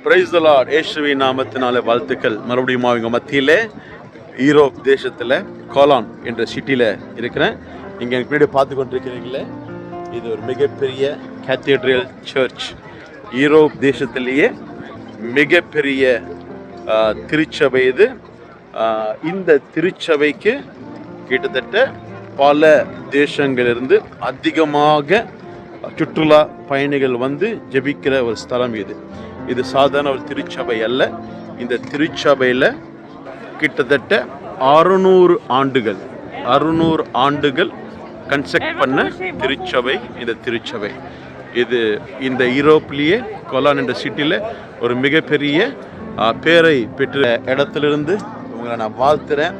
Praise the Lord. இயேசுவின் நாமத்தினாலே வாழ்த்துக்கள். மறுபடியும் அவங்க மத்தியிலே யூரோப் தேசத்தில் கோலான் என்ற சிட்டியில் இருக்கிறேன். இங்கே எனக்கு பின்னாடி பார்த்து கொண்டிருக்கிறீங்களே, இது ஒரு மிகப்பெரிய கேத்தீட்ரல் சர்ச். யூரோப் தேசத்திலேயே மிகப்பெரிய திருச்சபை இது. இந்த திருச்சபைக்கு கிட்டத்தட்ட பல தேசங்களிலிருந்து அதிகமாக சுற்றுலா பயணிகள் வந்து ஜெபிக்கிற ஒரு ஸ்தலம் இது. இது சாதாரண ஒரு திருச்சபை அல்ல. இந்த திருச்சபையில் கிட்டத்தட்ட 600 ஆண்டுகள் கன்ஸ்ட்ரக்ட் பண்ண திருச்சபை இந்த திருச்சபை. இது இந்த யூரோப்லேயே கொலான் என்ற சிட்டியில் ஒரு மிகப்பெரிய பேரை பெற்ற இடத்துலேருந்து உங்களை நான் வாழ்த்துறேன்,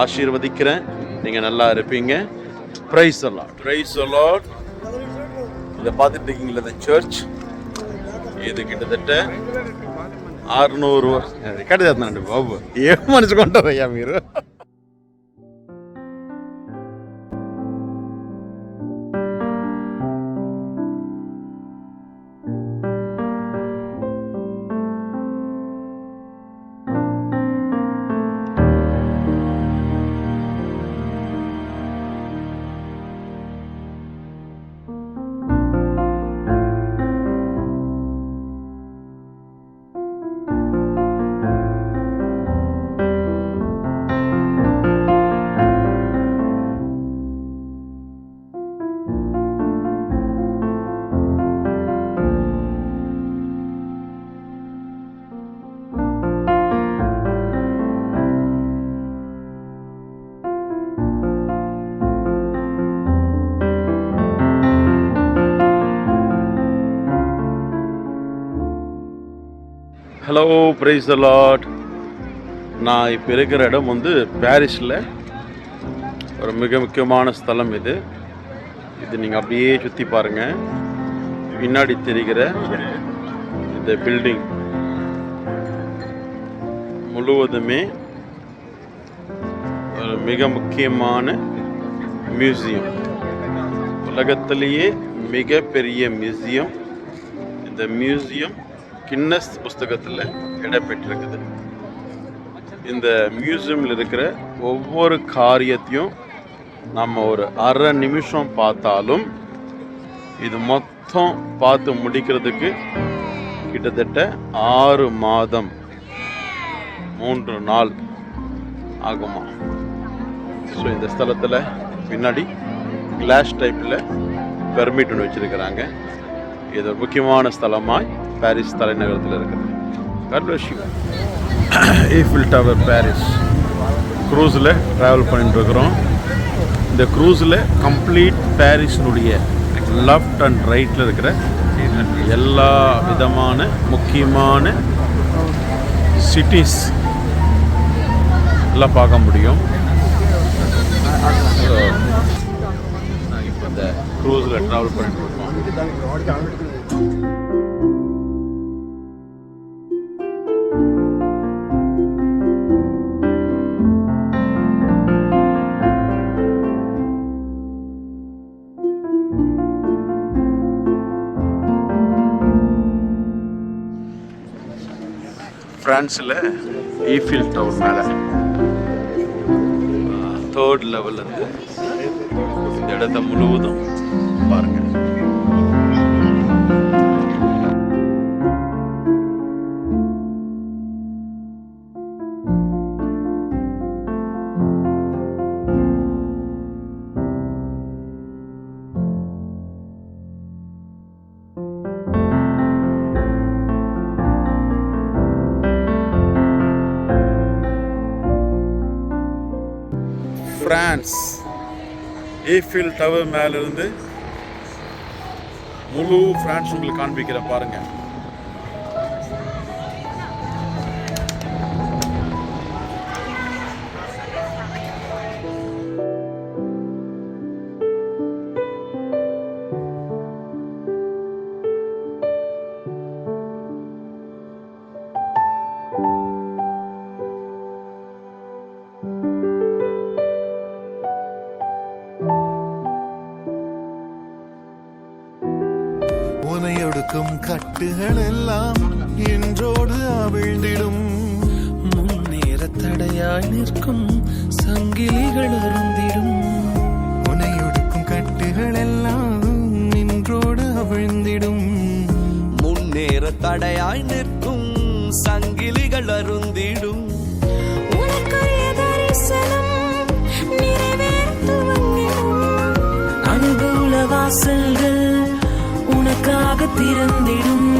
ஆசீர்வதிக்கிறேன். நீங்கள் நல்லா இருப்பீங்க. Praise the Lord. Praise the Lord. இதை பார்த்துட்டு இருக்கீங்களா இந்த சர்ச்? ఇది కిందట 600 రికార్డు చేస్తున్నానండి బాబు. ఏం మనుచుకుంటారయ్యా మీరు? Hello, praise the Lord. நான் இப்போ இருக்கிற இடம் வந்து பாரிஸில் ஒரு மிக முக்கியமான ஸ்தலம் இது. நீங்கள் அப்படியே சுற்றி பாருங்கள். பின்னாடி தெரிகிற இந்த பில்டிங் முழுவதுமே ஒரு மிக முக்கியமான மியூசியம். உலகத்திலேயே மிக பெரிய மியூசியம். இந்த மியூசியம் கின்னஸ் புஸ்தகத்தில் இடம்பெற்றிருக்குது. இந்த மியூசியமில் இருக்கிற ஒவ்வொரு காரியத்தையும் நம்ம ஒரு அரை நிமிஷம் பார்த்தாலும் இது மொத்தம் பார்த்து முடிக்கிறதுக்கு கிட்டத்தட்ட 6 மாதம் 3 நாள் ஆகுமா. ஸோ இந்த ஸ்தலத்தில் பின்னாடி கிளாஸ் டைப்பில் பெர்மிட் ஒன்று வச்சுருக்கிறாங்க. இது ஒரு முக்கியமான ஸ்தலமாய் பாரிஸ் தலைநகரத்தில் இருக்குது. God bless you. Eiffel tower Paris க்ரூஸில் ட்ராவல் பண்ணிட்டுருக்குறோம். இந்த க்ரூஸில் கம்ப்ளீட் பாரிஸினுடைய லெஃப்ட் அண்ட் ரைட்டில் இருக்கிற எல்லா விதமான முக்கியமான சிட்டிஸ் எல்லாம் பார்க்க முடியும். நாங்கள் இப்போ இந்த க்ரூஸில் ட்ராவல் பண்ணிட்டுருக்கோம். ஃப்ரான்ஸில் ஈஃபில் டவர் மேலே 3rd லெவல்லேருந்து இந்த இடத்த முழுவதும் பாருங்கள். பிரான்ஸ் ஈஃபில் டவர் மேலிருந்து முழு பிரான்ஸ் உங்களுக்கு காண்பிக்கிறேன் பாருங்க. உனையொடுக்கும் கட்டுகள் எல்லாம் இன்றோடு தடையாய் நிற்கும் சங்கிலிகள் அருந்திடும். உனை ஒடுக்கும் கட்டுகள் எல்லாம் நின்றோடு அவிழ்ந்திடும். முன்னேற தடையாய் நிற்கும் சங்கிலிகள் அருந்திடும். அனுகூல வாசல்கள் உனக்காக திறந்திடும்.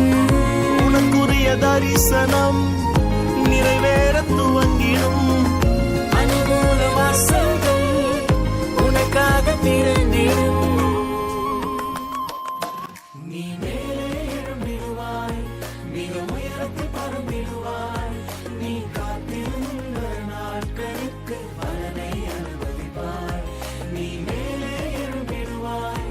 உனக்குரிய தரிசனம் நிறைவேற துவங்கிடும். அனுகூல வாசல்கள் உனக்காக திறந்திடும். நீ மேலே எழும்பிடுவாய், மிக உயரத்தில் பறந்திடுவாய். நீ காத்திருந்த நாட்களுக்கு பலனை அனுபவிப்பாய். நீ மேலே எழும்பிடுவாய்,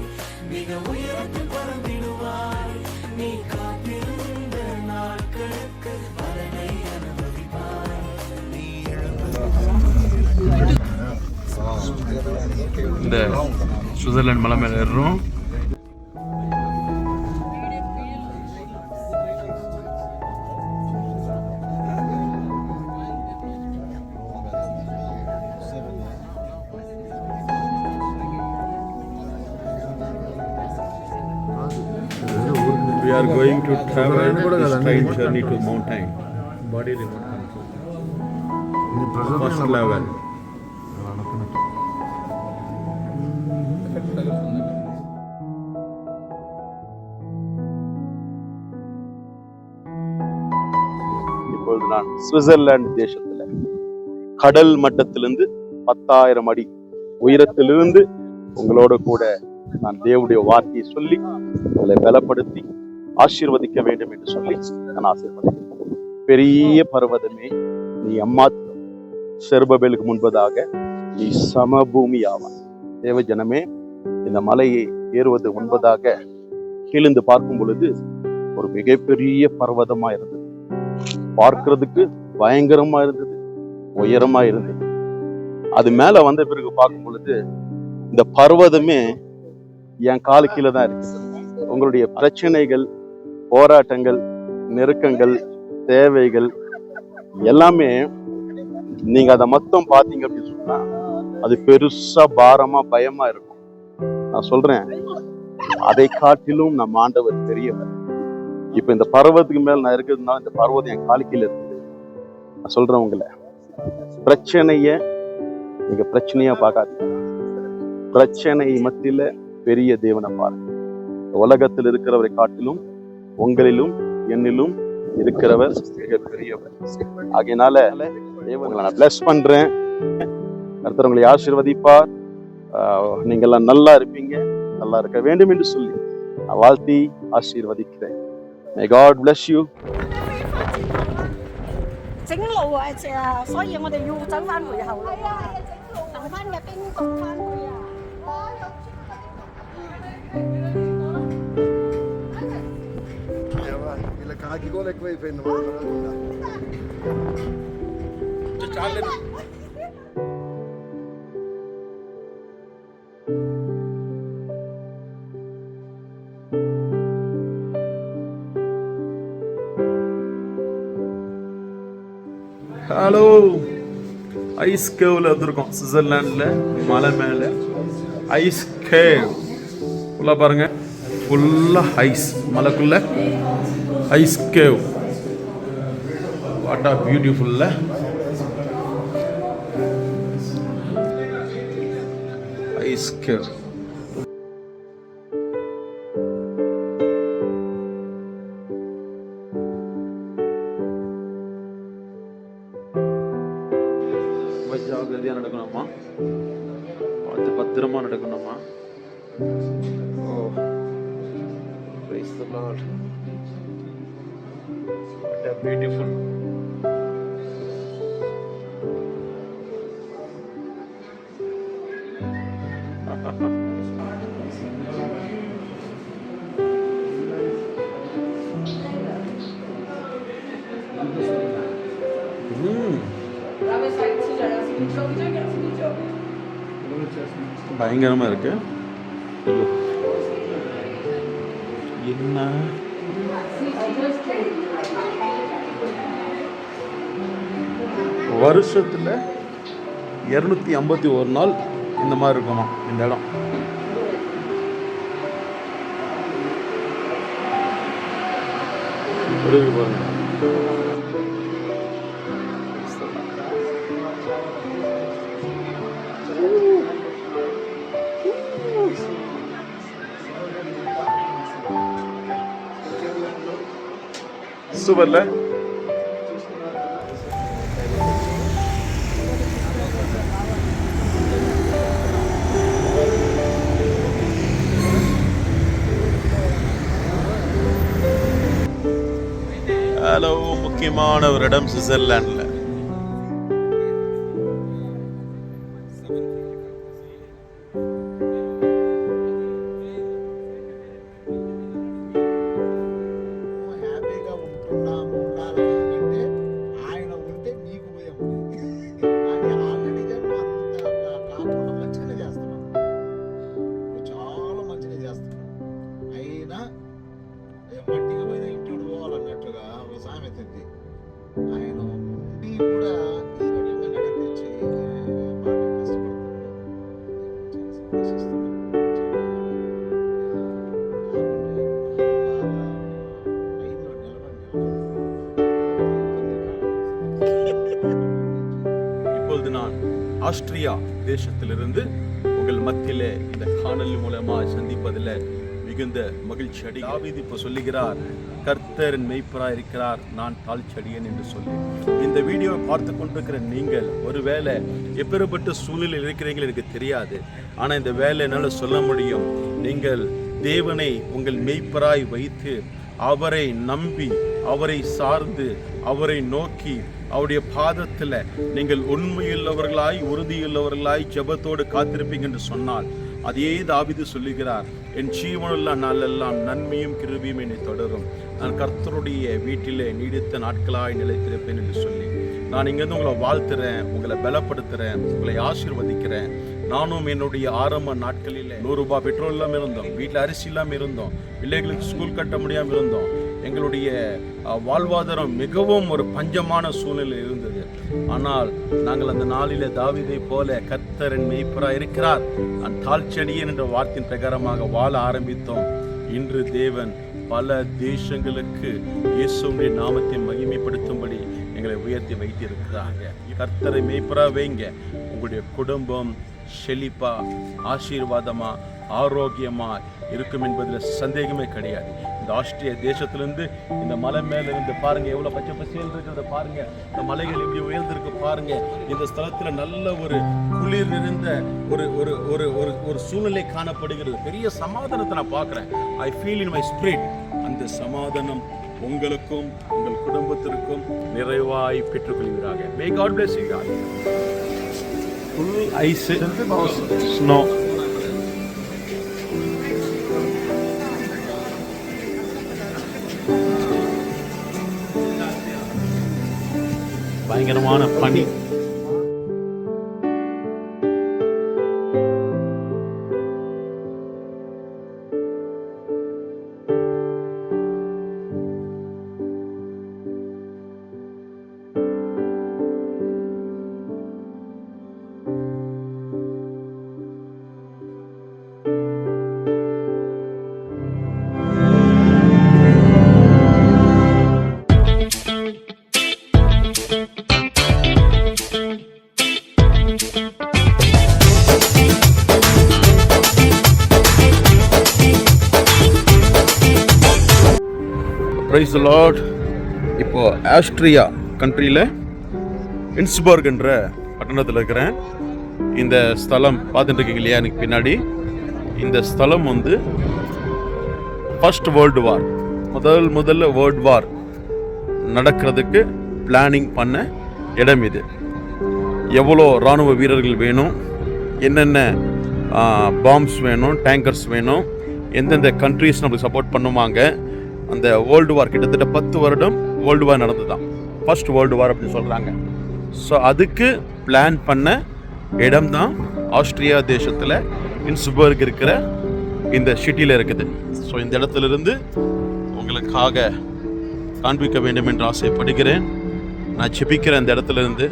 மிக உயரத்தில் பறந்திடுவாய். நீ காத்திருந்த நாட்களுக்கு பலனை அனுபவிப்பாய். நீ இந்த சுவிட்சர்லாந்து மலை மேலே ஏறுறோம். We are going to travel this train journey to mountain. Body remote control. First level. இப்பொழுது நான் சுவிட்சர்லாந்து தேசத்துல கடல் மட்டத்திலிருந்து 10,000 அடி உயரத்திலிருந்து உங்களோட கூட நான் தேவனுடைய வார்த்தையை சொல்லி உங்களை பலப்படுத்தி ஆசீர்வதிக்க வேண்டும் என்று சொல்லி நான் ஆசீர்வதிக்கிறேன். பெரிய பர்வதமே நீ அம்மாத்திரம், செருபபேலுக்கு முன்பதாக நீ சமபூமி ஆவாய். தேவ ஜனமே, இந்த மலையை ஏறுவது முன்பதாக கீழிருந்து பார்க்கும் பொழுது ஒரு மிகப்பெரிய பர்வதமா இருந்தது. பார்க்கிறதுக்கு பயங்கரமா இருந்தது, உயரமா இருந்தது. அது மேல வந்த பிறகு பார்க்கும் பொழுது இந்த பர்வதமே என் காலு கீழே தான் இருக்கு. உங்களுடைய பிரச்சனைகள், போராட்டங்கள், நெருக்கங்கள், தேவைகள் எல்லாமே நீங்க அதை மொத்தம் பார்த்தீங்க அப்படின்னு சொன்னா அது பெருசா பாரமா பயமா இருக்கும். நான் சொல்றேன், அதை காட்டிலும் நம்ம ஆண்டவர் பெரியவர். இப்ப இந்த பர்வதத்துக்கு மேல நான் இருக்கிறதுனால இந்த பர்வதம் என் காலு கீழே இருக்குது. நான் சொல்றேன், உங்களை பிரச்சனைய நீங்க பிரச்சனையா பார்க்காதீங்க. பிரச்சனை மத்தியில பெரிய தேவனை பாருங்க. உலகத்தில் இருக்கிறவரை காட்டிலும் உங்களிலும் என்னிலும் இருக்கிறவர் மிக பெரியவர். ஆகையினால உங்களை நான் பிளஸ் பண்றேன். கர்த்தர் உங்களை ஆசீர்வதிப்பார். நீங்க எல்லாம் நல்லா இருப்பீங்க, நல்லா இருக்க வேண்டும் என்று சொல்லி நான் வாழ்த்தி ஆசீர்வதிக்கிறேன். May God bless you. 整路啊，所以我哋要走翻回後路啊，行翻嘅冰凍翻去啊。ఇలా కాకి కూడా ఎక్కువైపోయింది మన ஹலோ, ஐஸ் கேவ்ல இருந்திருக்கோம். சுவிட்சர்லாந்துல மலை மேல ஐஸ் கேவ் உள்ள பாருங்க, ஃபுல்லா ஐஸ், மலைக்குள்ள ஐஸ் கேவ். வாட் ஆ பியூட்டிஃபுல்ல. Ice cave. ஜாகிரதையா நடக்கணுமா, பார்த்து பத்திரமா நடக்கணுமா. ஓ, praise the Lord. What a beautiful. பயங்கரமா இருக்கு. என்ன வருஷத்துல 251 நாள் இந்த மாதிரி இருக்குமா இந்த இடம். பாருங்க. சூப்பர்ல. ஹலோ, முக்கியமான ஒரு இடம் சுவிட்சர்லாண்டில். హ్యాపీగా ఉండాలంటే ఆయన ఉంటే నీకు భయం. కానీ ఆల్రెడీగా నువ్వు అంత కాకుండా మంచిగానే చేస్తున్నావు. నువ్వు చాలా మంచిగా చేస్తున్నావు. అయినా మట్టిగా పోయిన ఇంటి పోవాలన్నట్టుగా ఒక సామెత ఉంది. ఆయన ఉండి కూడా ఈ రకంగా నడిపించి బాగా కష్టపడుతున్నాడు. చాలా సంతోషిస్తున్నాను. இப்பொழுது நான் ஆஸ்திரியா தேசத்திலிருந்து உங்கள் மத்தியிலே இந்த காணொலி மூலமா சந்திப்பதில் மிகுந்த மகிழ்ச்சி அடை. தாவீது இப்போ சொல்லுகிறார், கர்த்தர் என் மெய்ப்பராய் இருக்கிறார், நான் தாழ்ச்செடியேன் என்று சொல்லி. இந்த வீடியோவை பார்த்து கொண்டிருக்கிற நீங்கள் ஒருவேளை எப்பேற்பட்ட சூழ்நிலையில் இருக்கிறீர்கள் எனக்கு தெரியாது. ஆனால் இந்த வேலை என்னால் சொல்ல முடியும். நீங்கள் தேவனை உங்கள் மெய்ப்பராய் வைத்து அவரை நம்பி அவரை சார்ந்து அவரை நோக்கி அவருடைய பாதத்தில் நீங்கள் உண்மையுள்ளவர்களாய் உறுதியுள்ளவர்களாய் ஜெபத்தோடு காத்திருப்பீங்க என்று சொன்னால், அதே தாவீது சொல்லுகிறார், என் ஜீவனுள்ள நாளெல்லாம் நன்மையும் கிருபையும் என்னை தொடரும், நான் கர்த்தருடைய வீட்டிலே நீடித்த நாட்களாய் நிலைத்திருப்பேன் என்று சொல்லி. நான் இங்கேருந்து உங்களை வாழ்த்துறேன், உங்களை பலப்படுத்துகிறேன், உங்களை ஆசீர்வதிக்கிறேன். நானும் என்னுடைய ஆரம்ப நாட்களில் 100 ரூபாய் பெட்ரோல் இல்லாமல் இருந்தோம், வீட்டில் அரிசி இல்லாமல் இருந்தோம், பிள்ளைகளுக்கு ஸ்கூல் கட்ட முடியாமல் இருந்தோம். எங்களுடைய வாழ்வாதாரம் மிகவும் ஒரு பஞ்சமான சூழ்நிலை இருந்தது. ஆனால் நாங்கள் அந்த நாளிலே தாவீதை போல கர்த்தர் என் மெய்ப்பராய் இருக்கிறார், நான் தாழ்ச்செடியேன் என்ற வார்த்தையின் பிரகாரமாக வாழ ஆரம்பித்தோம். இன்று தேவன் பல தேசங்களுக்கு இயேசுவின் நாமத்தை மகிமைப்படுத்தும்படி எங்களை உயர்த்தி வைத்திருக்கிறாங்க. கர்த்தரை மெய்ப்பராய் வைங்க. உங்களுடைய குடும்பம் செழிப்பா ஆசீர்வாதமா ஆரோக்கியமா இருக்கும் என்பதில் சந்தேகமே கிடையாது. இந்த ஆஸ்திரிய தேசத்திலிருந்து இந்த மலை மேல இருந்து பாருங்க, எவ்வளவு பச்சை பசேல் இருக்கிறத பாருங்க, இந்த மலைகள் எப்படி உயர்ந்திருக்கு பாருங்க. இந்த ஸ்தலத்துல நல்ல ஒரு குளிர் நிறைந்த ஒரு ஒரு ஒரு ஒரு ஒரு சூழ்நிலை காணப்படுகிறது. பெரிய சமாதானத்தை நான் பார்க்கிறேன். I feel in my spirit. அந்த சமாதானம் உங்களுக்கும் உங்கள் குடும்பத்திற்கும் நிறைவாய் பெற்றுக்கொள்கிறாங்க. May God bless you guys. Full ice, snow. பயங்கரமான பனி. Praise the Lord. இப்போ ஆஸ்திரியா கண்ட்ரியில் இன்ஸ்பர்க் என்ற பட்டணத்தில் இருக்கிறேன். இந்த ஸ்தலம் பார்த்துட்டு இருக்கீங்க இல்லையா எனக்கு பின்னாடி, இந்த ஸ்தலம் வந்து ஃபர்ஸ்ட் வேர்ல்டு வார், முதல்ல வேர்ல்டு வார் நடக்கிறதுக்கு பிளானிங் பண்ண இடம் இது. எவ்வளோ இராணுவ வீரர்கள் வேணும், என்னென்ன பாம்ஸ் வேணும், டேங்கர்ஸ் வேணும், எந்தெந்த கண்ட்ரிஸ் நம்மளுக்கு சப்போர்ட் பண்ணுவாங்க. அந்த வேர்ல்டு வார் கிட்டத்தட்ட 10 வருடம் வேர்ல்டு வார் நடந்து தான் ஃபர்ஸ்ட் வேர்ல்டு வார் அப்படின்னு சொல்கிறாங்க. ஸோ அதுக்கு பிளான் பண்ண இடம் தான் ஆஸ்திரியா தேசத்தில் இன்ஸ்பர்க் இருக்கிற இந்த சிட்டியில் இருக்குது. ஸோ இந்த இடத்துலேருந்து உங்களுக்காக காண்பிக்க வேண்டும் என்று ஆசைப்படுகிறேன். நான் ஜெபிக்கிறேன். இந்த இடத்துலேருந்து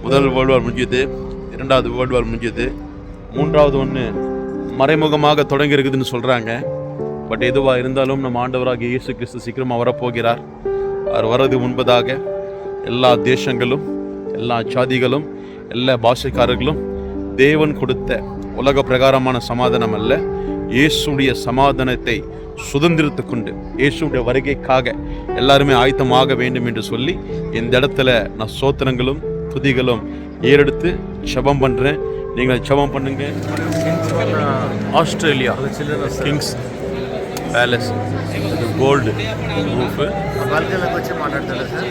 முதல் வேர்ல்டு வார் முடிஞ்சது, 2வது வேர்ல்டு வார் முடிஞ்சது. 3வது ஒன்று மறைமுகமாக தொடங்கி இருக்குதுன்னு சொல்கிறாங்க. பட் எதுவாக இருந்தாலும் நம்ம ஆண்டவராகிய இயேசு கிறிஸ்து சீக்கிரமாக வரப்போகிறார். அவர் வர்றது முன்பதாக எல்லா தேசங்களும், எல்லா ஜாதிகளும், எல்லா பாஷைக்காரர்களும் தேவன் கொடுத்த உலக பிரகாரமான சமாதானம் அல்ல, இயேசுடைய சமாதானத்தை சுதந்திரத்து கொண்டு இயேசுடைய வருகைக்காக எல்லாருமே ஆயத்தமாக வேண்டும் என்று சொல்லி இந்த இடத்துல நான் சோத்திரங்களும் துதிகளும் ஏறெடுத்து ஜெபம் பண்ணுறேன். நீங்கள் ஜெபம் பண்ணுங்க. Australia kings palace gold roof. వచ్చి మాట్లాడతారా సార్?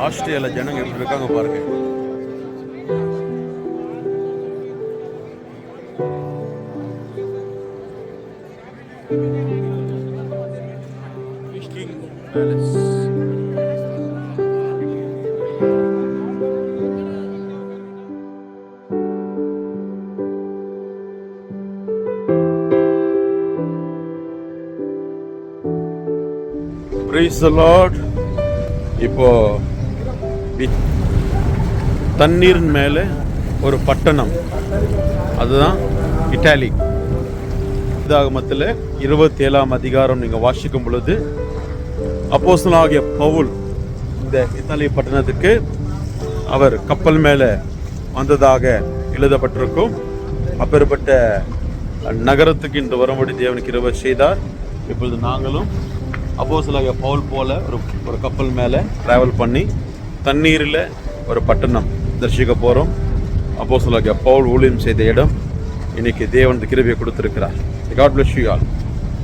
ஆஸ்திரேலியாவில் ஜனங்க எப்படி இருக்காங்க பாருங்க. Praise the Lord. இப்போ தண்ணீரின் மேலே ஒரு பட்டணம், அதுதான் இட்டாலி. வேதாகமத்தில் 27ஆம் அதிகாரம் நீங்கள் வாசிக்கும் பொழுது அப்போஸ்தலனாகிய பவுல் இந்த இத்தாலி பட்டணத்துக்கு அவர் கப்பல் மேலே வந்ததாக எழுதப்பட்டிருக்கும். அப்பேற்பட்ட நகரத்துக்கு இன்று வரும்படி தேவனுக்கு கிருபை செய்தார். இப்பொழுது நாங்களும் அப்போஸ்தலனாகிய பவுல் போல ஒரு கப்பல் மேலே ட்ராவல் பண்ணி தண்ணீரில் ஒரு பட்டணம் தரிசிக்க போகிறோம். அப்போஸ்தலனாகிய பவுல் ஊழியம் செய்த இடம் இன்னைக்கு தேவன் கிருபையை கொடுத்திருக்கிறார். God bless you all.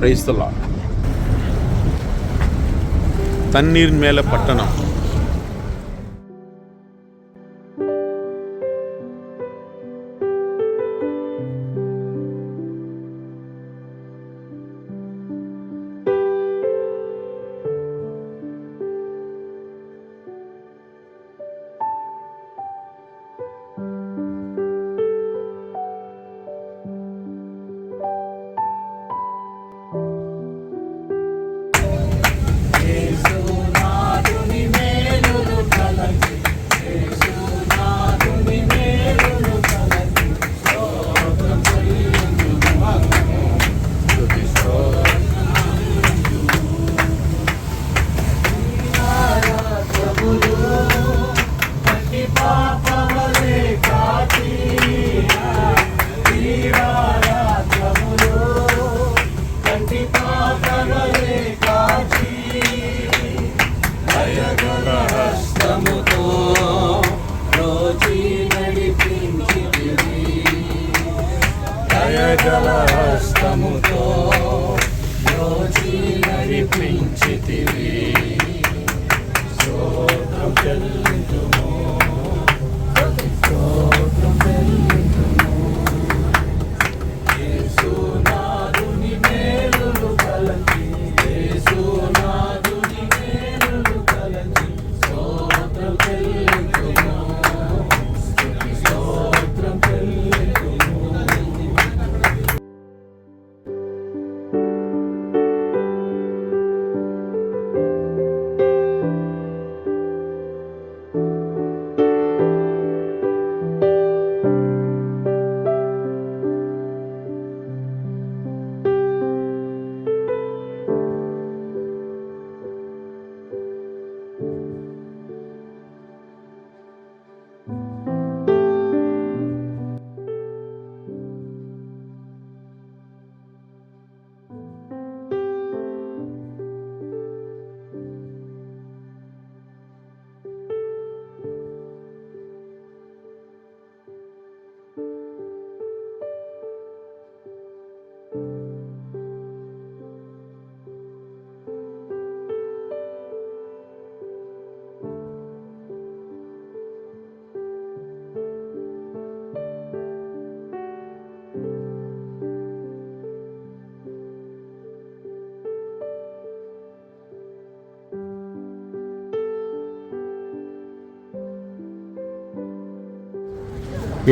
Praise the Lord. தண்ணீர் மேலே பட்டணம்.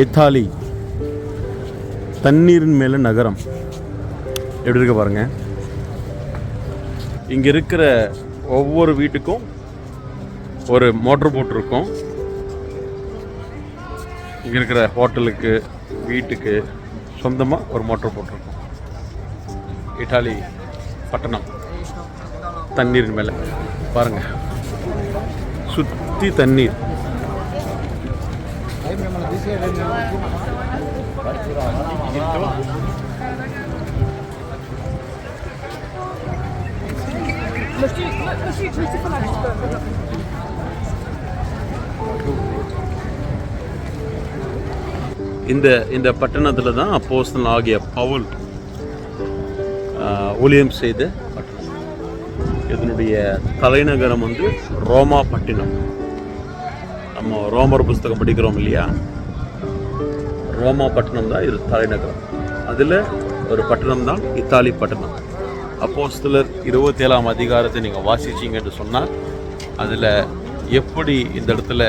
இத்தாலி தண்ணீரின் மேலே நகரம் எப்படி இருக்க பாருங்க. இங்கே இருக்கிற ஒவ்வொரு வீட்டுக்கும் ஒரு மோட்டர் போட் இருக்கும். இங்கே இருக்கிற ஹோட்டலுக்கு வீட்டுக்கு சொந்தமாக ஒரு மோட்டர் போட் இருக்கும். இட்டாலி பட்டணம் தண்ணீர் மேலே பாருங்கள், சுற்றி தண்ணீர். இந்த பட்டணத்தில் தான் அப்போஸ்தலன் ஆகிய பவுல் ஊழியம் செய்த பட்டணம். இதனுடைய தலைநகரம் வந்து ரோமா பட்டினம். நம்ம ரோமர் புஸ்தகம் படிக்கிறோம் இல்லையா, ரோமா பட்டணம் தான் இது தலைநகரம். அதில் ஒரு பட்டணம் தான் இத்தாலி பட்டணம். அப்போஸ்தலர் 27ஆம் அதிகாரத்தை நீங்கள் வாசிச்சிங்கன்னு சொன்னால் அதில் எப்படி இந்த இடத்துல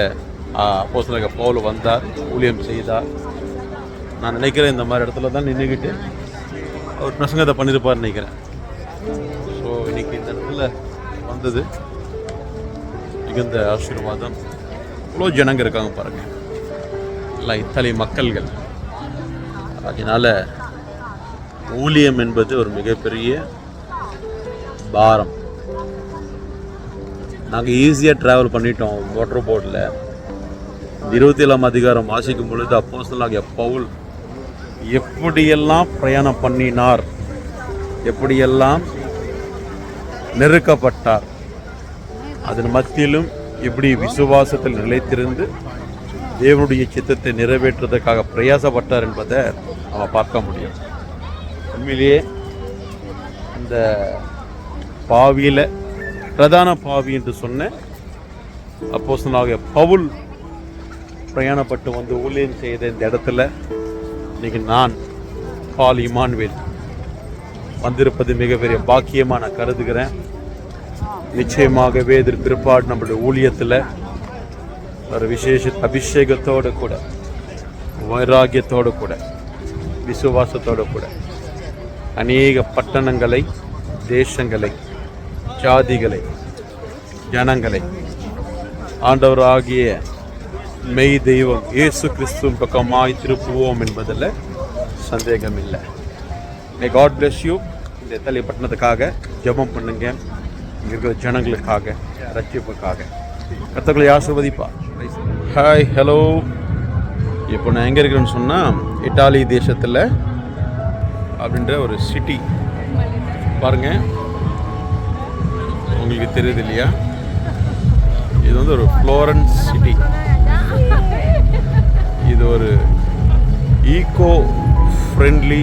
அப்போஸ்தலர் பவுல் வந்தார், ஊழியம் செய்தார். நான் நினைக்கிறேன் இந்த மாதிரி இடத்துல தான் நின்றுக்கிட்டு அவர் பிரசங்கத்தை பண்ணியிருப்பார்னு நினைக்கிறேன். ஸோ இன்னைக்கு இந்த இடத்துல வந்தது மிகுந்த ஆசீர்வாதம். இவ்வளோ ஜனங்க இருக்காங்க பாருங்கள், எல்லாம் இத்தாலி மக்கள்கள். அதனால் ஊழியம் என்பது ஒரு மிகப்பெரிய பாரம். நாங்கள் ஈஸியாக ட்ராவல் பண்ணிட்டோம் மோட்டர் போட்டில். 27ஆம் அதிகாரம் வாசிக்கும் பொழுது அப்போஸ்தலனாகிய பவுல் எப்படியெல்லாம் பிரயாணம் பண்ணினார், எப்படியெல்லாம் நெருக்கப்பட்டார், அதன் மத்தியிலும் எப்படி விசுவாசத்தில் நிலைத்திருந்து தேவனுடைய சித்தத்தை நிறைவேற்றுவதற்காக பிரயாசப்பட்டார் என்பதை நம்ம பார்க்க முடியும். உண்மையிலேயே இந்த பாவியில் பிரதான பாவி என்று சொன்ன அப்போஸ்தலனாகிய பவுல் பிரயாணப்பட்டு வந்து ஊழியம் செய்த இந்த இடத்துல இன்னைக்கு நான் பால் இமானுவேல் வந்திருப்பது மிகப்பெரிய பாக்கியமாக நான் கருதுகிறேன். நிச்சயமாகவே இதற்கு பிற்பாடு நம்மளுடைய ஊழியத்தில் ஒரு விசேஷ அபிஷேகத்தோடு கூட, வைராகியத்தோடு கூட, விசுவாசத்தோடு கூட அநேக பட்டணங்களை, தேசங்களை, ஜாதிகளை, ஜனங்களை ஆண்டவராகிய மெய் தெய்வம் இயேசு கிறிஸ்துவின் பக்கமாய் திருப்புவோம் என்பதில் சந்தேகம் இல்லை. May God bless you. இந்த இத்தாலி பட்டணத்துக்காக ஜெபம் பண்ணுங்க, இங்கே இருக்கிற ஜனங்களுக்காக, ரட்சிப்புக்காக. கர்த்தர்களை ஆசீர்வதிப்பா. Hi, hello. இப்போ நான் எங்கே இருக்கிறேன்னு சொன்னால் இட்டாலி தேசத்தில் அப்படின்ற ஒரு சிட்டி பாருங்கள், உங்களுக்கு தெரியுது இல்லையா? இது வந்து ஒரு ஃப்ளோரன்ஸ் சிட்டி. இது ஒரு ஈகோ ஃப்ரெண்ட்லி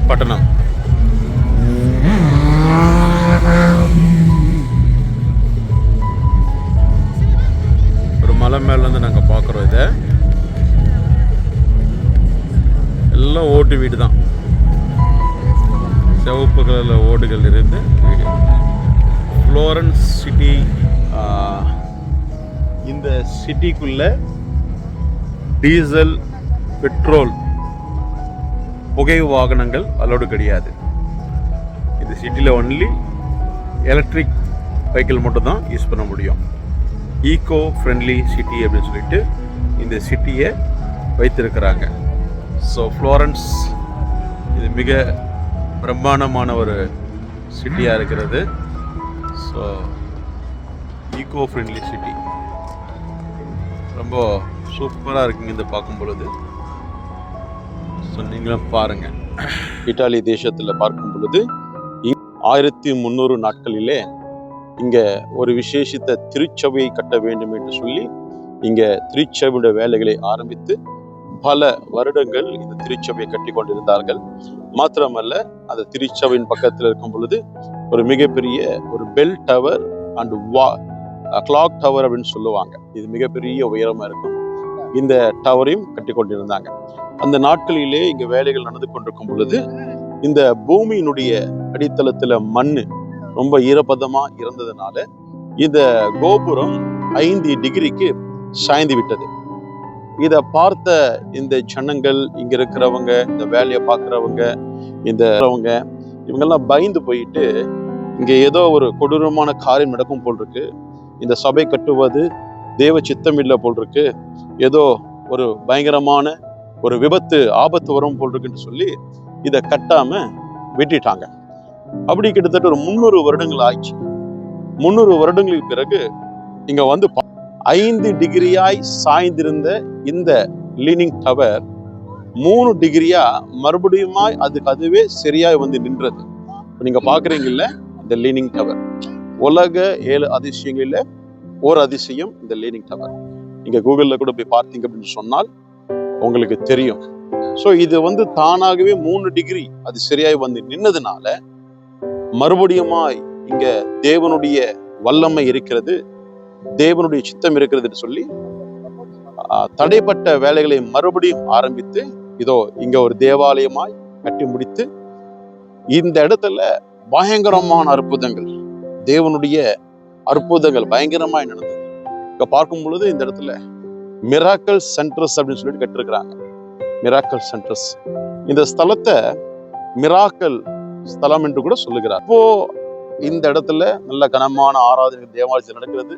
பட்டணம். ஒரு மலை மேலேருந்து நாங்கள் பார்க்குறோம். இதை எல்லாம் ஓட்டு வீடு தான், சிவப்பு கலரில் ஓடுகள் இருந்து வீடு. Florence city. இந்த சிட்டிக்குள்ள டீசல், பெட்ரோல், புகை வாகனங்கள் அலோடு கிடையாது. இந்த சிட்டியில் ஒன்லி எலக்ட்ரிக் வெஹிக்கிள் மட்டும் தான் யூஸ் பண்ண முடியும். ஈகோ ஃப்ரெண்ட்லி சிட்டி அப்படின்னு சொல்லிட்டு இந்த சிட்டியை வைத்திருக்கிறாங்க. ஸோ ஃப்ளோரன்ஸ் இது மிக பிரம்மாண்டமான ஒரு சிட்டியாக இருக்கிறது. ஸோ ஈகோ ஃப்ரெண்ட்லி சிட்டி ரொம்ப சூப்பராக இருக்குங்க இந்த பார்க்கும் பொழுது. ஸோ நீங்களும் பாருங்கள். இத்தாலி தேசத்தில் பார்க்கும் பொழுது 1300 நாட்களிலே இங்கே ஒரு விசேஷித்த திருச்சபையை கட்ட வேண்டும் என்று சொல்லி இங்கே திருச்சபையுடைய வேலைகளை ஆரம்பித்து பல வருடங்கள் இந்த திருச்சபையை கட்டி கொண்டிருந்தார்கள். மாத்திரமல்ல, அந்த திருச்சபையின் பக்கத்தில் இருக்கும் பொழுது ஒரு மிகப்பெரிய ஒரு bell tower and clock tower அப்படின்னு சொல்லுவாங்க. இது மிகப்பெரிய உயரமாக இருக்கும். இந்த டவரையும் கட்டி கொண்டிருந்தாங்க. அந்த நாட்களிலே இங்கே வேலைகள் நடந்து கொண்டிருக்கும் பொழுது இந்த பூமியினுடைய அடித்தளத்தில் மண் ரொம்ப ஈரப்பதமாக இருந்ததுனால இந்த கோபுரம் 5 டிகிரிக்கு சாய்ந்து விட்டது. இதை பார்த்த இந்த ஜனங்கள், இங்க இருக்கிறவங்க, இந்த வேலையை பார்க்குறவங்க, இவங்கெல்லாம் பயந்து போயிட்டு இங்கே ஏதோ ஒரு கொடூரமான காரியம் நடக்கும் போல் இருக்கு, இந்த சபை கட்டுவது தேவ சித்தம் இல்லை போல் இருக்கு, ஏதோ ஒரு பயங்கரமான ஒரு விபத்து ஆபத்து வரும் போல் இருக்குன்னு சொல்லி இதை கட்டாம வெட்டிட்டாங்க. அப்படி கிட்டத்தட்ட ஒரு 300 வருடங்கள் ஆயிடுச்சு. 300 வருடங்களுக்கு பிறகு இங்க வந்து 5 டிகிரியாய் சாய்ந்திருந்த இந்த லீனிங் டவர் 3 டிகிரியா மறுபடியுமாய் அதுவே சரியாய் வந்து நின்றது. நீங்க பாக்குறீங்கல்ல இந்த லீனிங் டவர், உலக 7 அதிசயங்கள்ல ஒரு அதிசயம் இந்த லீனிங் டவர். நீங்க கூகுள்ல கூட போய் பார்த்தீங்க அப்படின்னு சொன்னால் உங்களுக்கு தெரியும். ஸோ இது வந்து தானாகவே 3 டிகிரி அது சரியாய் வந்து நின்னதுனால மறுபடியுமாய் இங்க தேவனுடைய வல்லமை இருக்கிறது, தேவனுடைய சித்தம் இருக்கிறது சொல்லி தடைப்பட்ட வேலைகளை மறுபடியும் ஆரம்பித்து இதோ இங்க ஒரு தேவாலயமாய் கட்டி முடித்து இந்த இடத்துல பயங்கரமான அற்புதங்கள், தேவனுடைய அற்புதங்கள் பயங்கரமாய் நடந்தது. இங்க பார்க்கும் பொழுது இந்த இடத்துல மிராக்கல் சென்டர்ஸ் அப்படின்னு சொல்லிட்டு கட்டிருக்கிறாங்க. மிராக்கல் சென்டர்ஸ், இந்த ஸ்தலத்தை மிராக்கல் ஸ்தலம் என்று கூட சொல்லுகிறார். இப்போ இந்த இடத்துல நல்ல கனமான ஆராதனை தேவாலயத்தில் நடக்கிறது.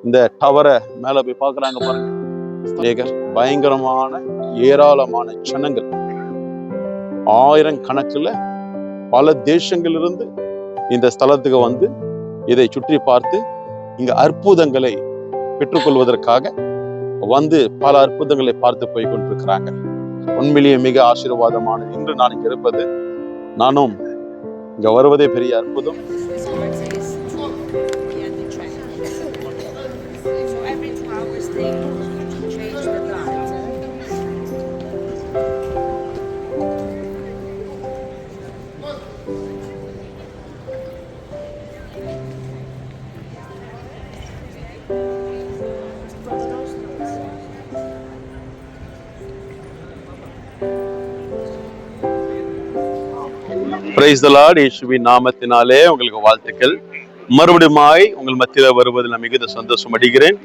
இந்த டவரை மேல போய் பார்க்கறாங்க பாருங்க, பயங்கரமான ஏராளமான ஜனங்கள், 1000 கணக்குல பல தேசங்களிலிருந்து இந்த ஸ்தலத்துக்கு வந்து இதை சுற்றி பார்த்து இங்க அற்புதங்களை பெற்றுக்கொள்வதற்காக வந்து பல அற்புதங்களை பார்த்து போய் கொண்டிருக்கிறாங்க. உண்மையிலேயே மிக ஆசீர்வாதமானது. இன்று நான் இங்க இருப்பது, நானும் இங்க வருவதே பெரிய அற்புதம். Praise the Lord. இயேசுவின் நாமத்தினாலே உங்களுக்கு வாழ்த்துக்கள். மறுபடியுமாய் உங்கள் மத்தியில வருவதில் நான் மிகுந்த சந்தோஷம் அடைகிறேன்.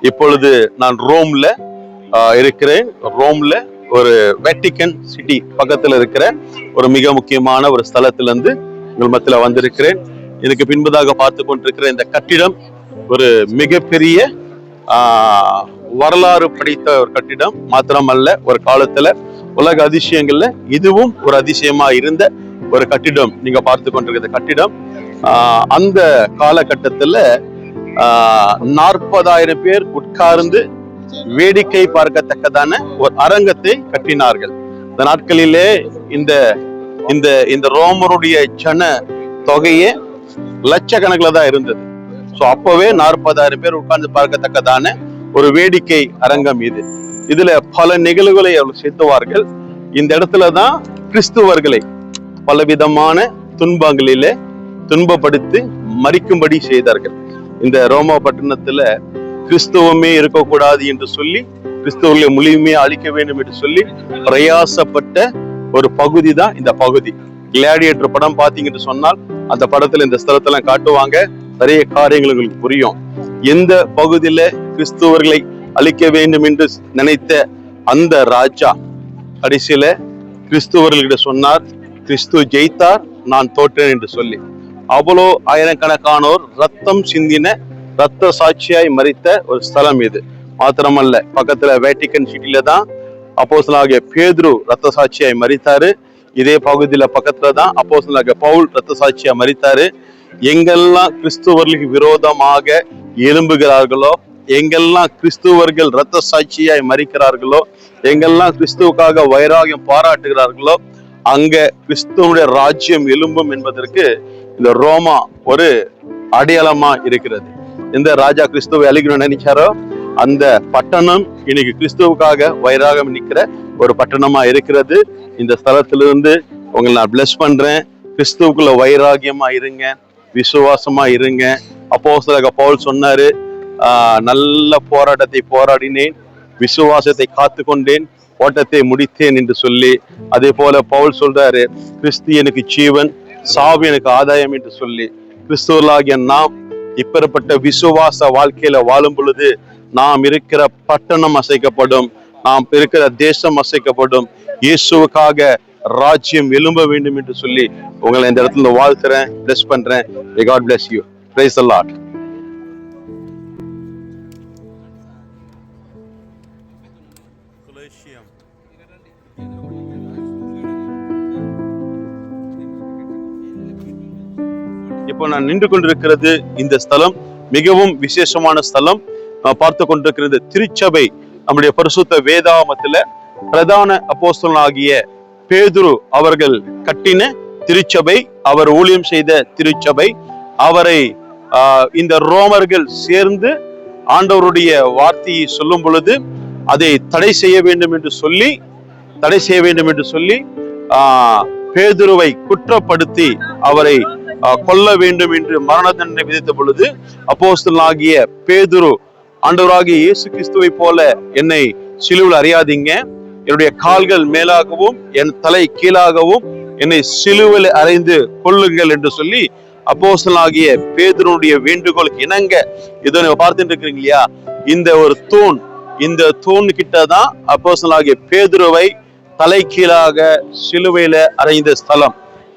இப்பொழுது நான் ரோம்ல இருக்கிறேன். ரோம்ல ஒரு வேட்டிக்கன் சிட்டி பக்கத்துல இருக்கிற ஒரு மிக முக்கியமான ஒரு ஸ்தலத்திலிருந்து உங்கள் மத்தியில வந்திருக்கிறேன். இதுக்கு பின்பதாக பார்த்து கொண்டிருக்கிற இந்த கட்டிடம் ஒரு மிகப்பெரிய வரலாறு படைத்த ஒரு கட்டிடம் மாத்திரமல்ல, ஒரு காலத்துல உலக அதிசயங்கள்ல இதுவும் ஒரு அதிசயமா இருந்த ஒரு கட்டிடம். நீங்க பார்த்து கொண்டிருக்கிற கட்டிடம் அந்த காலகட்டத்துல 40,000 பேர் உட்கார்ந்து வேடிக்கை பார்க்கத்தக்கதான ஒரு அரங்கத்தை கட்டினார்கள். இந்த நாட்களிலே இந்த இந்த இந்த ரோமருடைய ஜன தொகையே லட்சக்கணக்கில் தான் இருந்தது. ஸோ அப்பவே 40,000 பேர் உட்கார்ந்து பார்க்கத்தக்கதான ஒரு வேடிக்கை அரங்கம் இது. இதுல பல நிகழ்வுகளை அவர்கள் சேர்த்துவார்கள். இந்த இடத்துலதான் கிறிஸ்துவர்களை பலவிதமான துன்பங்களிலே துன்பப்படுத்தி மறிக்கும்படி செய்தார்கள். இந்த ரோமா பட்டணத்துல கிறிஸ்துவமே இருக்கக்கூடாது என்று சொல்லி, கிறிஸ்துவர்களை முழுமையா அழிக்க வேண்டும் என்று சொல்லி பிரயாசப்பட்ட ஒரு பகுதி தான் இந்த பகுதி. கிளாடியேட்டர் படம் பாத்தீங்கன்னு சொன்னால் அந்த படத்துல இந்த ஸ்தலத்தெல்லாம் காட்டுவாங்க. நிறைய காரியங்கள் உங்களுக்கு புரியும். எந்த பகுதியில கிறிஸ்துவர்களை அழிக்க வேண்டும் என்று நினைத்த அந்த ராஜா கடைசியில கிறிஸ்துவர்களிடம் சொன்னார், கிறிஸ்து ஜெயித்தார், நான் தோற்றேன் என்று சொல்லி. அவ்வளோ ஆயிரக்கணக்கானோர் ரத்தம் சிந்தின ரத்த சாட்சியாய் மரித்த ஒரு ஸ்தலம் இது. மாத்திரமல்ல, பக்கத்துல வேட்டிக்கன் சிட்டில தான் அப்போஸ்தலனாகிய பேதுரு ரத்த சாட்சியாய் மரித்தாரு. இதே பகுதியில பக்கத்துல தான் அப்போஸ்தலனாகிய பவுல் ரத்த சாட்சியா மரித்தாரு. எங்கெல்லாம் கிறிஸ்துவர்களுக்கு விரோதமாக எழும்புகிறார்களோ, எங்கெல்லாம் கிறிஸ்துவர்கள் ரத்த சாட்சியாய் மரிக்கிறார்களோ, எங்கெல்லாம் கிறிஸ்துவுக்காக வைராகியம் பாராட்டுகிறார்களோ, அங்க கிறிஸ்துவனுடைய ராஜ்யம் எழும்பும் என்பதற்கு இந்த ரோமா ஒரு அடையாளமா இருக்கிறது. இந்த ராஜா கிறிஸ்துவை அழிக்கணும்னு நினைச்சாரோ அந்த பட்டணம் இன்னைக்கு கிறிஸ்துவுக்காக வைராகம் நிற்கிற ஒரு பட்டணமா இருக்கிறது. இந்த ஸ்தலத்திலிருந்து உங்களை நான் பிளஸ் பண்றேன். கிறிஸ்துவுக்குள்ள வைராகியமா இருங்க, விசுவாசமா இருங்க. அப்போஸ்தலனாகிய பவுல் சொன்னாரு, நல்ல போராட்டத்தை போராடினேன், விசுவாசத்தை காத்து கொண்டேன், ஓட்டத்தை முடித்தேன் என்று சொல்லி. அதே போல பவுல் சொல்றாரு, கிறிஸ்து எனக்கு ஜீவன், சாவு எனக்கு ஆதாயம் என்று சொல்லி. கிறிஸ்துவர்களாகிய நாம் இப்பேற்பட்ட விசுவாச வாழ்க்கையில வாழும் பொழுது நாம் இருக்கிற பட்டணம் அசைக்கப்படும், நாம் இருக்கிற தேசம் அசைக்கப்படும். இயேசுவுக்காக ராஜ்யம் எழும்ப வேண்டும் என்று சொல்லி உங்களை இந்த இடத்துல வாழ்த்துறேன், பிளஸ் பண்றேன். May God bless you. Praise the Lord. இப்போ நான் நின்று கொண்டிருக்கிறது இந்த ஸ்தலம் மிகவும் விசேஷமான ஸ்தலம். பார்த்து கொண்டிருக்கிறது திருச்சபை. நம்முடைய பரிசுத்த வேதாகமத்துல பிரதான அப்போஸ்தலனாகிய பேதுரு அவர்கள் கட்டின திருச்சபை, அவர் ஊழியம் செய்த திருச்சபை. அவரை இந்த ரோமர்கள் சேர்ந்து ஆண்டவருடைய வார்த்தையை சொல்லும் பொழுது அதை தடை செய்ய வேண்டும் என்று சொல்லி பேதுருவை குற்றப்படுத்தி அவரை கொல்ல வேண்டும் என்று மரண தண்டனை விதித்த பொழுது அப்போஸ்தலனாகிய பேதுரு, ஆண்டவராகிய இயேசு கிறிஸ்துவை போல என்னை சிலுவையில் அறியாதீங்க, என்னுடைய கால்கள் மேலாகவும் என் தலை கீழாகவும் என்னை சிலுவையில் அறைந்து கொள்ளுங்கள் என்று சொல்லி அப்போஸ்தலனாகிய பேதுருடைய வேண்டுகோளுக்கு இணங்க, இதோ நீங்க பார்த்துட்டு இருக்கிறீங்க இல்லையா, இந்த தூண் கிட்டதான் அப்போஸ்தலனாகிய பேதுருவை தலை கீழாக சிலுவையில அறைந்த ஸ்தலம்.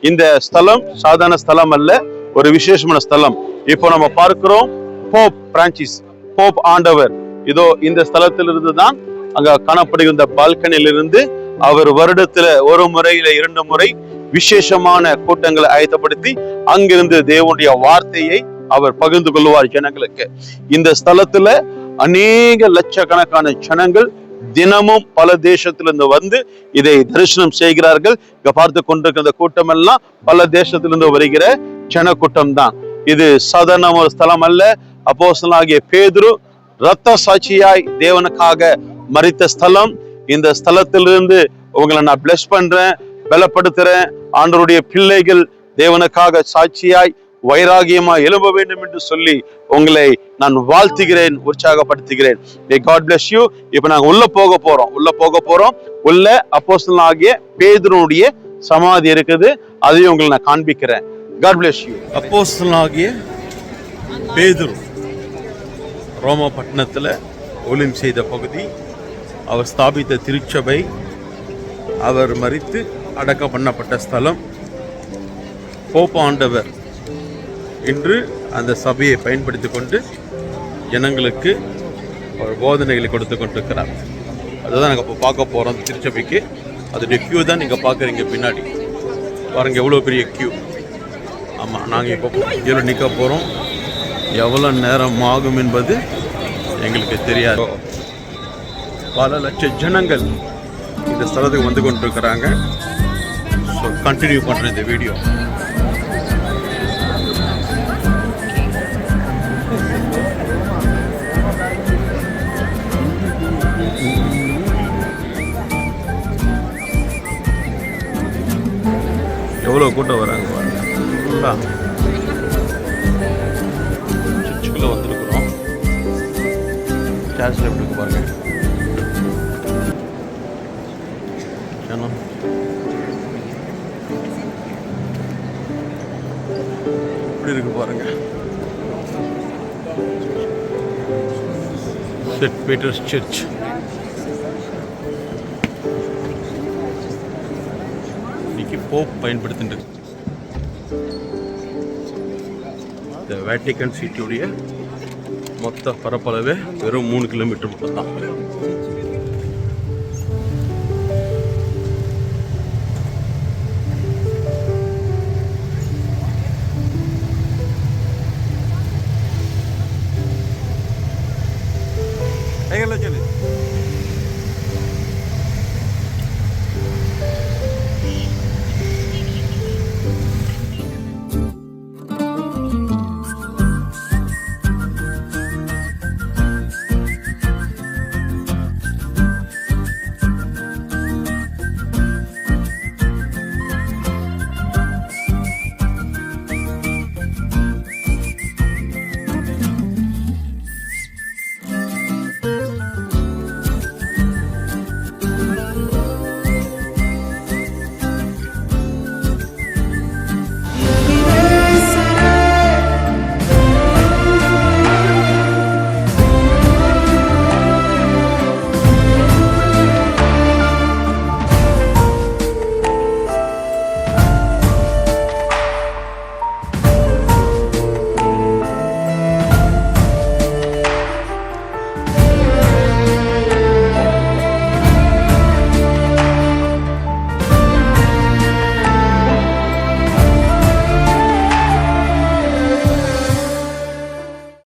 இந்த ஸ்தலம் சாதாரண ஸ்தலம் அல்ல, ஒரு விசேஷமான ஸ்தலம். இப்போ நம்ம பார்க்கிறோம் போப் பிரான்சிஸ், போப் ஆண்டவர். இதோ இந்த ஸ்தலத்திலிருந்து தான் அங்க காணப்படுகின்ற பால்கனியிலிருந்து அவர் வருடத்துல ஒரு முறை இல்ல 2 முறை விசேஷமான கூட்டங்களை ஆயத்தப்படுத்தி அங்கிருந்து தேவனுடைய வார்த்தையை அவர் பகிர்ந்து கொள்வார் ஜனங்களுக்கு. இந்த ஸ்தலத்துல அநேக லட்சக்கணக்கான ஜனங்கள் தினமும் பல தேசத்திலிருந்து வந்து இதை தரிசனம் செய்கிறார்கள். இங்க பார்த்து கொண்டிருக்கிற கூட்டம் எல்லாம் பல தேசத்திலிருந்து வருகிற ஜன கூட்டம் தான். இது சாதாரண ஒரு ஸ்தலம் அல்ல. அப்போஸ்தலனாகிய பேதுரு இரத்த சாட்சியாய் தேவனுக்காக மரித்த ஸ்தலம். இந்த ஸ்தலத்திலிருந்து உங்களை நான் பிளஸ் பண்றேன், பலப்படுத்துறேன். ஆண்டவருடைய பிள்ளைகள் தேவனுக்காக சாட்சியாய் வைராகியமா எழும்ப வேண்டும் என்று சொல்லி உங்களை நான் வாழ்த்துகிறேன், உற்சாகப்படுத்துகிறேன். May God bless you. இப்ப நாங்க உள்ள போக போறோம். உள்ள அப்போஸ்தலனாகிய பேதுருவுடைய சமாதி இருக்குது, அதையும் உங்களை நான் காண்பிக்கிறேன். God bless you. அப்போஸ்தலனாகிய பேதுரு ரோமா பட்டணத்துல ஊழியம் செய்த பகுதி, அவர் ஸ்தாபித்த திருச்சபை, அவர் மரித்து அடக்கம் பண்ணப்பட்ட ஸ்தலம். போப் ஆண்டவர் இன்று அந்த சபையை பயன்படுத்தி கொண்டு ஜனங்களுக்கு ஒரு போதனைகளை கொடுத்து கொண்டிருக்கிறார். அதுதான் நாங்கள் இப்போ பார்க்க போகிறோம். அந்த திருச்சபைக்கு அதோடைய கியூ தான் நீங்கள் பார்க்குறீங்க பின்னாடி. பாருங்க எவ்வளோ பெரிய கியூ. ஆமாம், நாங்கள் இப்போ கீழே நிற்க போகிறோம். எவ்வளோ நேரம் ஆகும் என்பது எங்களுக்கு தெரியாது. பல லட்சம் ஜனங்கள் இந்த ஸ்தலத்துக்கு வந்து கொண்டிருக்கிறாங்க. ஸோ கண்டினியூ பண்ணுறேன் இந்த வீடியோ. எவ்வளோ கூட்டம் வராங்க பாருங்க. சர்ச்சுக்குள்ளே வந்துருக்குறோம். சர்ச்சில் எப்படி இருக்கு பாருங்க. எப்படி இருக்கு பாருங்க. Send Peter's search. போப் பயன்படுத்திட்டு இந்த வேட்டிக்கன் சிட்டியுடைய மொத்த பரப்பளவே வெறும் 3 கிலோமீட்டர் மட்டும் தான்.